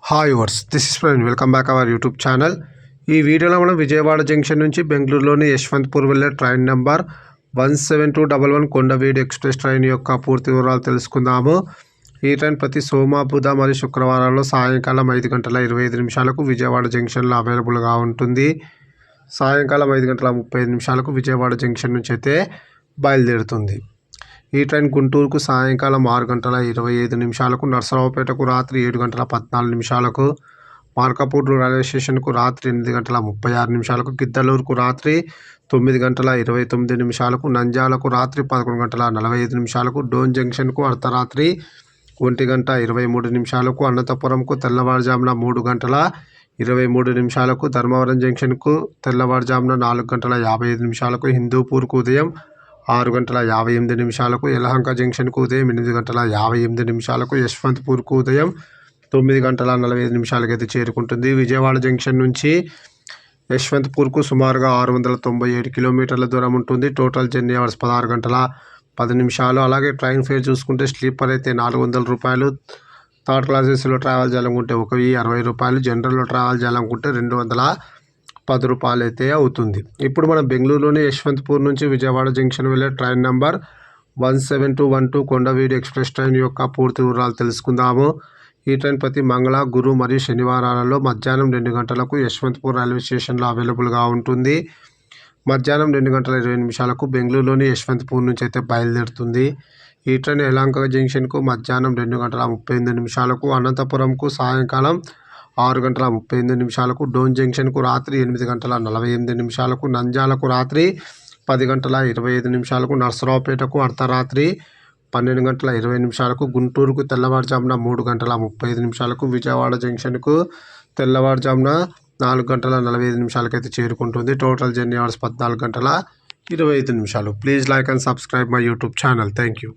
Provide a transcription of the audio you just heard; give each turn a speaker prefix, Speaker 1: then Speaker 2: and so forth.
Speaker 1: Hi వర్స్ this is friend welcome back our YouTube channel. ఈ వీడియోలో మనం విజయవాడ జంక్షన్ నుంచి బెంగళూరులోని యశ్వంత్పూర్ వెళ్ళే train number 17211 Kondaveedu express train యొక్క పూర్తి వివరాలు తెలుసుకుందాము. ఈ ట్రైన్ ప్రతి సోమ, బుధ మరియు శుక్రవారాల్లో సాయంకాలం 5:25 విజయవాడ జంక్షన్లో అవైలబుల్గా ఉంటుంది. సాయంకాలం 5:35 విజయవాడ జంక్షన్ నుంచి అయితే బయలుదేరుతుంది. ఈ ట్రైన్ గుంటూరుకు సాయంకాలం 6:25, నర్సరావుపేటకు రాత్రి 7:14, మార్కాపూర్ రైల్వే స్టేషన్కు రాత్రి 8:36, గిద్దలూరుకు రాత్రి 9:29, నంద్యాలకు రాత్రి 11:45, డోన్ జంక్షన్కు అర్ధరాత్రి 1:23, అనంతపురంకు తెల్లవారుజామున 3:23, ధర్మవరం జంక్షన్కు తెల్లవారుజామున 4:55, హిందూపూర్కు ఉదయం 6:58, యలహంక జంక్షన్కు ఉదయం 8:58, యశ్వంత్పూర్కు ఉదయం 9:45 అయితే చేరుకుంటుంది. విజయవాడ జంక్షన్ నుంచి యశ్వంత్పూర్కు సుమారుగా 697 కిలోమీటర్ల దూరం ఉంటుంది. టోటల్ జర్నీ అవర్స్ 16 గంటల 10 నిమిషాలు. అలాగే ట్రైన్ ఫేర్ చూసుకుంటే స్లీపర్ అయితే 400 రూపాయలు, థర్డ్ క్లాస్ ఏసీలో ట్రావెల్ చేయాలనుకుంటే 1060 రూపాయలు, జనరల్లో ట్రావెల్ చేయాలనుకుంటే 210 రూపాయలు అయితే అవుతుంది. ఇప్పుడు మనం బెంగళూరులోని యశ్వంత్పూర్ నుంచి విజయవాడ జంక్షన్ వెళ్ళే train number 17212 Kondaveedu express train యొక్క పూర్తి వివరాలు తెలుసుకుందాము. ఈ ట్రైన్ ప్రతి మంగళ, గురు మరియు శనివారాలలో మధ్యాహ్నం 2 గంటలకు యశ్వంత్పూర్ రైల్వే స్టేషన్లో అవైలబుల్గా ఉంటుంది. మధ్యాహ్నం 2:20 బెంగళూరులోని యశ్వంత్పూర్ నుంచి అయితే బయలుదేరుతుంది. ఈ ట్రైన్ యలహంక జంక్షన్కు మధ్యాహ్నం 2:38, అనంతపురంకు సాయంకాలం 6:38, డోన్ జంక్షన్కు రాత్రి 8:48, నంద్యాలకు రాత్రి 10:25, నర్సరావుపేటకు అర్ధరాత్రి 12:20, గుంటూరుకు తెల్లవారుజామున 3:35, విజయవాడ జంక్షన్కు తెల్లవారుజామున 4:45 అయితే చేరుకుంటుంది. Total journey hours 14:25. Please like and subscribe my YouTube channel. Thank you.